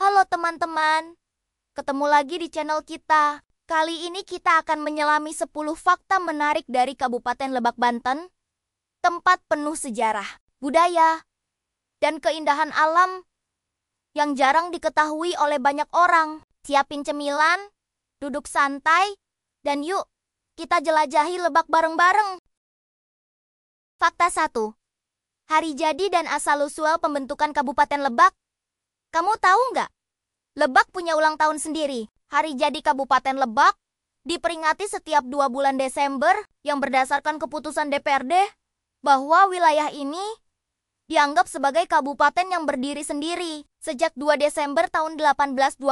Halo teman-teman, ketemu lagi di channel kita. Kali ini kita akan menyelami 10 fakta menarik dari Kabupaten Lebak, Banten, tempat penuh sejarah, budaya, dan keindahan alam yang jarang diketahui oleh banyak orang. Siapin cemilan, duduk santai, dan yuk kita jelajahi Lebak bareng-bareng. Fakta 1. Hari jadi dan asal-usul pembentukan Kabupaten Lebak. Kamu tahu nggak? Lebak punya ulang tahun sendiri. Hari jadi Kabupaten Lebak diperingati setiap 2 bulan Desember yang berdasarkan keputusan DPRD bahwa wilayah ini dianggap sebagai kabupaten yang berdiri sendiri sejak 2 Desember tahun 1828.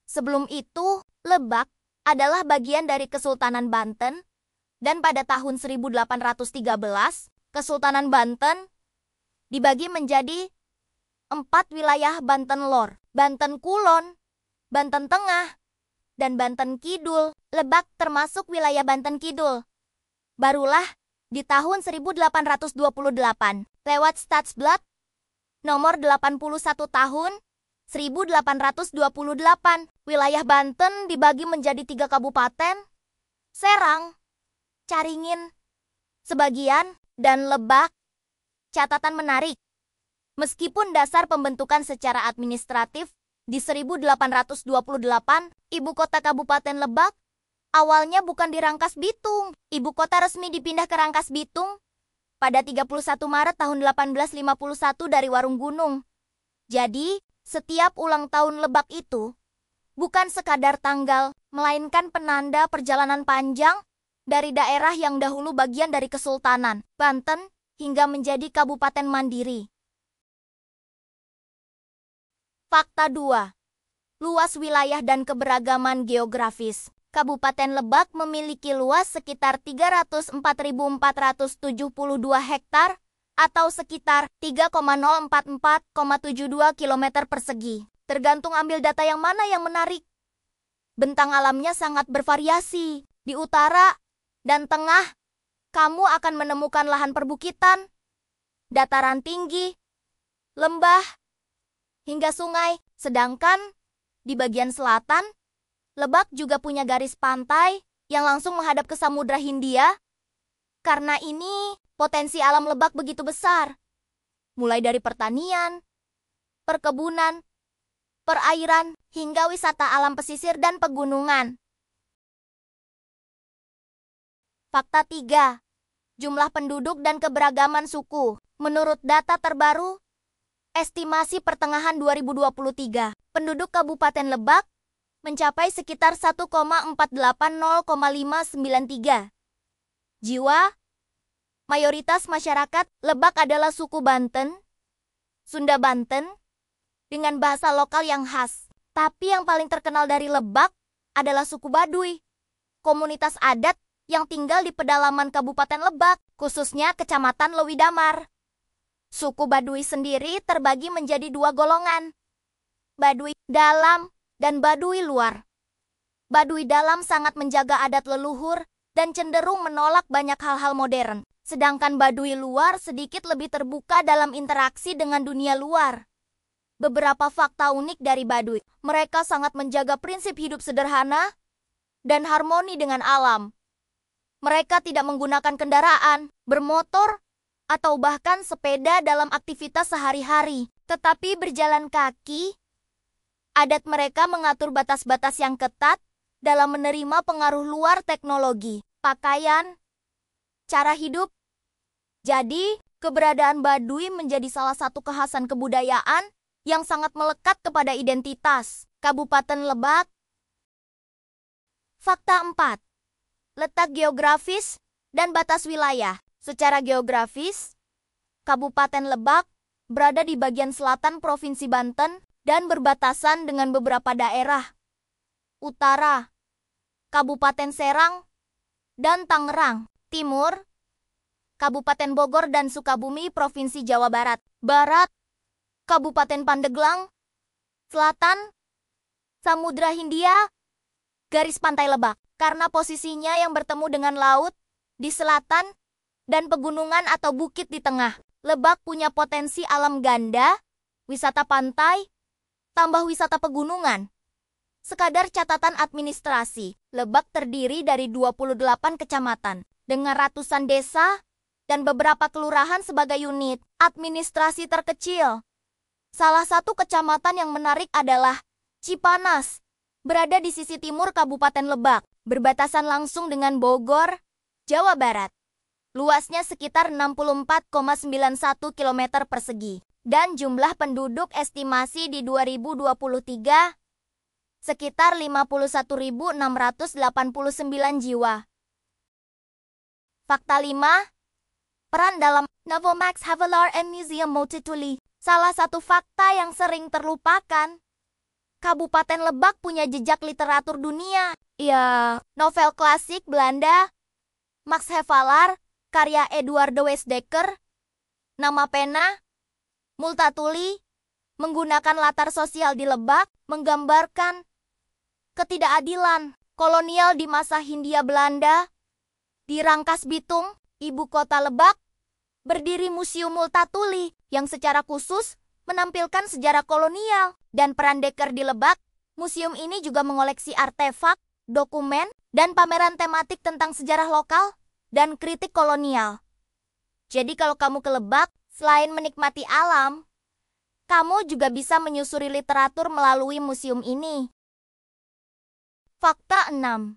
Sebelum itu, Lebak adalah bagian dari Kesultanan Banten dan pada tahun 1813, Kesultanan Banten dibagi menjadi 4 wilayah: Banten Lor, Banten Kulon, Banten Tengah, dan Banten Kidul. Lebak termasuk wilayah Banten Kidul. Barulah di tahun 1828, lewat Stadsblad nomor 81 tahun 1828, wilayah Banten dibagi menjadi 3 kabupaten: Serang, Caringin, sebagian, dan Lebak. Catatan menarik. Meskipun dasar pembentukan secara administratif di 1828, ibu kota Kabupaten Lebak awalnya bukan di Rangkas Bitung. Ibu kota resmi dipindah ke Rangkas Bitung pada 31 Maret tahun 1851 dari Warung Gunung. Jadi, setiap ulang tahun Lebak itu bukan sekadar tanggal, melainkan penanda perjalanan panjang dari daerah yang dahulu bagian dari Kesultanan Banten hingga menjadi kabupaten mandiri. Fakta 2. Luas wilayah dan keberagaman geografis. Kabupaten Lebak memiliki luas sekitar 304.472 hektar atau sekitar 3,044,72 km persegi. Tergantung ambil data yang mana yang menarik. Bentang alamnya sangat bervariasi. Di utara dan tengah, kamu akan menemukan lahan perbukitan, dataran tinggi, lembah, hingga sungai. Sedangkan di bagian selatan, Lebak juga punya garis pantai yang langsung menghadap ke Samudra Hindia. Karena ini, potensi alam Lebak begitu besar. Mulai dari pertanian, perkebunan, perairan, hingga wisata alam pesisir dan pegunungan. Fakta 3. Jumlah penduduk dan keberagaman suku. Menurut data terbaru, estimasi pertengahan 2023, penduduk Kabupaten Lebak mencapai sekitar 1,480,593 jiwa. Mayoritas masyarakat Lebak adalah suku Banten, Sunda Banten, dengan bahasa lokal yang khas. Tapi yang paling terkenal dari Lebak adalah suku Baduy, komunitas adat yang tinggal di pedalaman Kabupaten Lebak, khususnya Kecamatan Lewidamar. Suku Baduy sendiri terbagi menjadi 2 golongan, Baduy dalam dan Baduy luar. Baduy dalam sangat menjaga adat leluhur dan cenderung menolak banyak hal-hal modern. Sedangkan Baduy luar sedikit lebih terbuka dalam interaksi dengan dunia luar. Beberapa fakta unik dari Baduy. Mereka sangat menjaga prinsip hidup sederhana dan harmoni dengan alam. Mereka tidak menggunakan kendaraan, bermotor, atau bahkan sepeda dalam aktivitas sehari-hari, tetapi berjalan kaki. Adat mereka mengatur batas-batas yang ketat dalam menerima pengaruh luar teknologi, pakaian, cara hidup. Jadi, keberadaan Baduy menjadi salah satu kekhasan kebudayaan yang sangat melekat kepada identitas Kabupaten Lebak. Fakta 4. Letak geografis dan batas wilayah. Secara geografis, Kabupaten Lebak berada di bagian selatan Provinsi Banten dan berbatasan dengan beberapa daerah. Utara, Kabupaten Serang dan Tangerang. Timur, Kabupaten Bogor dan Sukabumi Provinsi Jawa Barat. Barat, Kabupaten Pandeglang. Selatan, Samudra Hindia. Garis pantai Lebak. Karena posisinya yang bertemu dengan laut di selatan dan pegunungan atau bukit di tengah, Lebak punya potensi alam ganda, wisata pantai, Tambah wisata pegunungan. Sekadar catatan administrasi, Lebak terdiri dari 28 kecamatan, dengan ratusan desa dan beberapa kelurahan sebagai unit administrasi terkecil. Salah satu kecamatan yang menarik adalah Cipanas, berada di sisi timur Kabupaten Lebak, berbatasan langsung dengan Bogor, Jawa Barat. Luasnya sekitar 64,91 km persegi, dan jumlah penduduk estimasi di 2023 sekitar 51.689 jiwa. Fakta 5. Peran dalam Novomax Havelar and Museum Multatuli. Salah satu fakta yang sering terlupakan, Kabupaten Lebak punya jejak literatur dunia. Ya, novel klasik Belanda, Max Havelaar, karya Eduard de Westdekker, Nama Pena, Multatuli, menggunakan latar sosial di Lebak, menggambarkan ketidakadilan kolonial di masa Hindia Belanda. Di Rangkas Bitung, ibu kota Lebak, berdiri Museum Multatuli yang secara khusus menampilkan sejarah kolonial dan peran Dekker di Lebak. Museum ini juga mengoleksi artefak, dokumen, dan pameran tematik tentang sejarah lokal dan kritik kolonial. Jadi kalau kamu ke Lebak, selain menikmati alam, kamu juga bisa menyusuri literatur melalui museum ini. Fakta 6.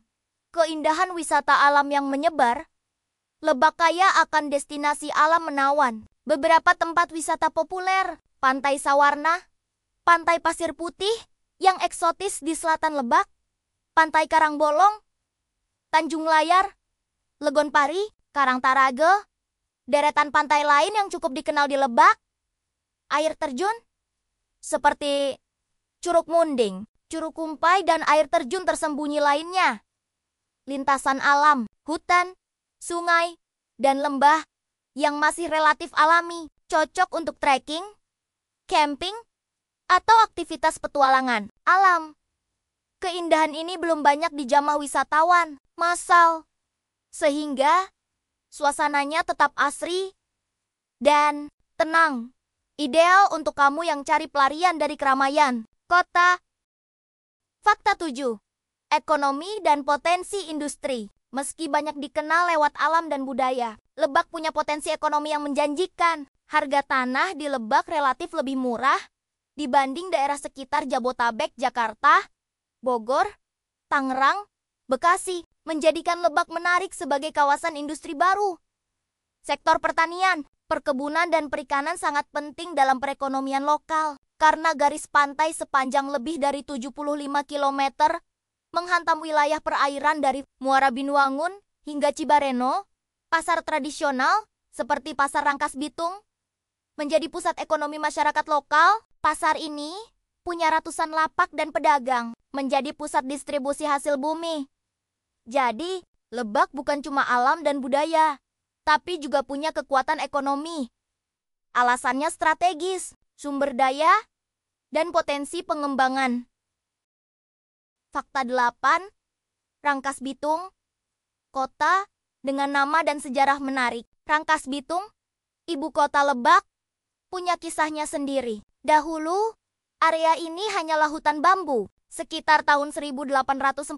Keindahan wisata alam yang menyebar. Lebak kaya akan destinasi alam menawan. Beberapa tempat wisata populer, Pantai Sawarna, Pantai Pasir Putih yang eksotis di selatan Lebak, Pantai Karangbolong, Tanjung Layar, Legon Pari, Karangtarage, deretan pantai lain yang cukup dikenal di Lebak, air terjun seperti Curug Munding, Curug Kumpai, dan air terjun tersembunyi lainnya. Lintasan alam, hutan, sungai, dan lembah yang masih relatif alami, cocok untuk trekking, camping, atau aktivitas petualangan alam. Keindahan ini belum banyak dijamah wisatawan massal, sehingga suasananya tetap asri dan tenang. Ideal untuk kamu yang cari pelarian dari keramaian kota. Fakta 7. Ekonomi dan potensi industri. Meski banyak dikenal lewat alam dan budaya, Lebak punya potensi ekonomi yang menjanjikan. Harga tanah di Lebak relatif lebih murah dibanding daerah sekitar Jabotabek, Jakarta, Bogor, Tangerang, Bekasi, menjadikan Lebak menarik sebagai kawasan industri baru. Sektor pertanian, perkebunan, dan perikanan sangat penting dalam perekonomian lokal karena garis pantai sepanjang lebih dari 75 km menghantam wilayah perairan dari Muara Binuangun hingga Cibareno. Pasar tradisional seperti Pasar Rangkas Bitung menjadi pusat ekonomi masyarakat lokal. Pasar ini punya ratusan lapak dan pedagang, menjadi pusat distribusi hasil bumi. Jadi, Lebak bukan cuma alam dan budaya, tapi juga punya kekuatan ekonomi. Alasannya strategis, sumber daya, dan potensi pengembangan. Fakta 8. Rangkas Bitung, kota dengan nama dan sejarah menarik. Rangkas Bitung, ibu kota Lebak, punya kisahnya sendiri. Dahulu, area ini hanyalah hutan bambu. Sekitar tahun 1849,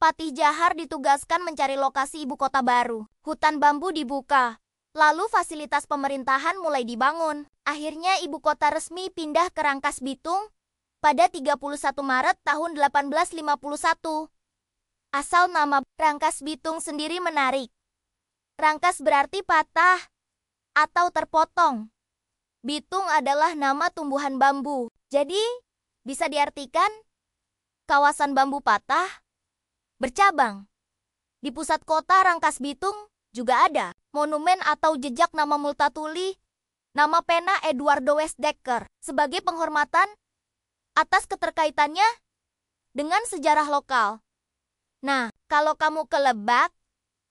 Patih Jahar ditugaskan mencari lokasi ibu kota baru. Hutan bambu dibuka, lalu fasilitas pemerintahan mulai dibangun. Akhirnya ibu kota resmi pindah ke Rangkas Bitung pada 31 Maret tahun 1851. Asal nama Rangkas Bitung sendiri menarik. Rangkas berarti patah atau terpotong. Bitung adalah nama tumbuhan bambu. Jadi, bisa diartikan kawasan bambu patah bercabang. Di pusat kota Rangkas Bitung juga ada monumen atau jejak nama Multatuli, nama pena Eduard de Westdekker sebagai penghormatan atas keterkaitannya dengan sejarah lokal. Nah, kalau kamu ke Lebak,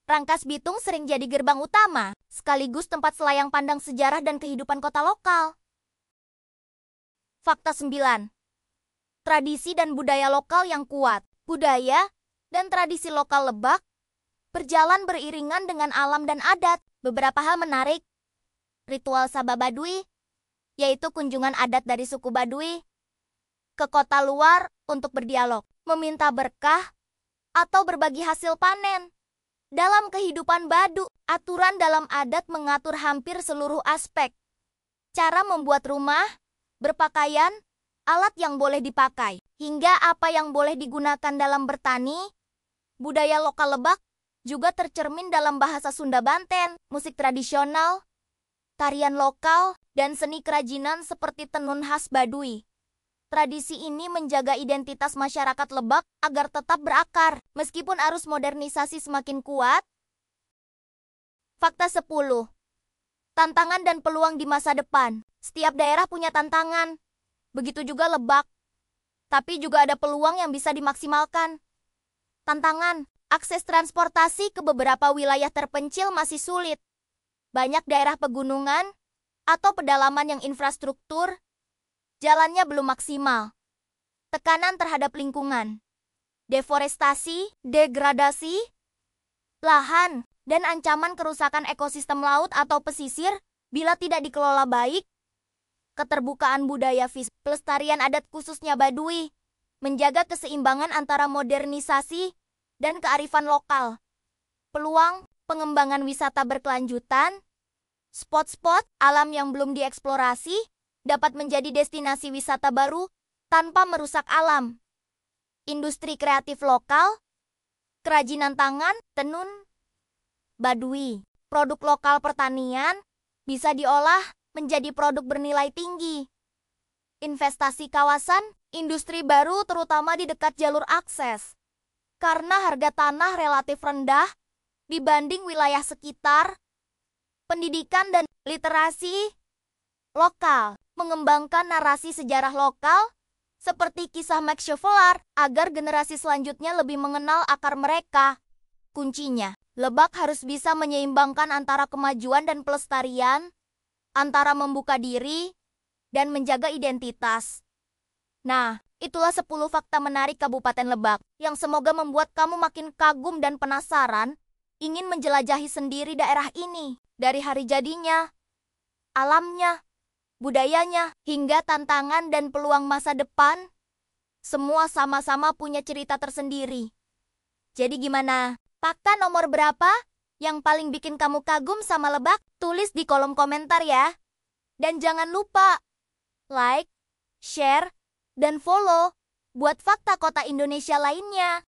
Rangkas Bitung sering jadi gerbang utama, sekaligus tempat selayang pandang sejarah dan kehidupan kota lokal. Fakta 9. Tradisi dan budaya lokal yang kuat. Budaya dan tradisi lokal Lebak berjalan beriringan dengan alam dan adat. Beberapa hal menarik. Ritual Sabah Baduy yaitu kunjungan adat dari suku Baduy ke kota luar untuk berdialog, meminta berkah, atau berbagi hasil panen. Dalam kehidupan Badu, aturan dalam adat mengatur hampir seluruh aspek. Cara membuat rumah, berpakaian, alat yang boleh dipakai, hingga apa yang boleh digunakan dalam bertani. Budaya lokal Lebak juga tercermin dalam bahasa Sunda Banten, musik tradisional, tarian lokal, dan seni kerajinan seperti tenun khas Baduy. Tradisi ini menjaga identitas masyarakat Lebak agar tetap berakar, meskipun arus modernisasi semakin kuat. Fakta 10. Tantangan dan peluang di masa depan. Setiap daerah punya tantangan, begitu juga Lebak. Tapi juga ada peluang yang bisa dimaksimalkan. Tantangan, akses transportasi ke beberapa wilayah terpencil masih sulit. Banyak daerah pegunungan atau pedalaman yang infrastruktur jalannya belum maksimal. Tekanan terhadap lingkungan, deforestasi, degradasi lahan, dan ancaman kerusakan ekosistem laut atau pesisir bila tidak dikelola baik. Keterbukaan budaya fisik, pelestarian adat khususnya Baduy, menjaga keseimbangan antara modernisasi dan kearifan lokal. Peluang pengembangan wisata berkelanjutan, spot-spot alam yang belum dieksplorasi dapat menjadi destinasi wisata baru tanpa merusak alam. Industri kreatif lokal, kerajinan tangan, tenun, Baduy. Produk lokal pertanian bisa diolah menjadi produk bernilai tinggi. Investasi kawasan, industri baru terutama di dekat jalur akses. Karena harga tanah relatif rendah dibanding wilayah sekitar. Pendidikan dan literasi lokal, mengembangkan narasi sejarah lokal seperti kisah Max Chevalier agar generasi selanjutnya lebih mengenal akar mereka. Kuncinya, Lebak harus bisa menyeimbangkan antara kemajuan dan pelestarian, antara membuka diri dan menjaga identitas. Nah, itulah 10 fakta menarik Kabupaten Lebak yang semoga membuat kamu makin kagum dan penasaran ingin menjelajahi sendiri daerah ini dari hari jadinya, alamnya, budayanya, hingga tantangan dan peluang masa depan. Semua sama-sama punya cerita tersendiri. Jadi gimana? Fakta nomor berapa yang paling bikin kamu kagum sama Lebak? Tulis di kolom komentar ya. Dan jangan lupa like, share, dan follow buat fakta kota Indonesia lainnya.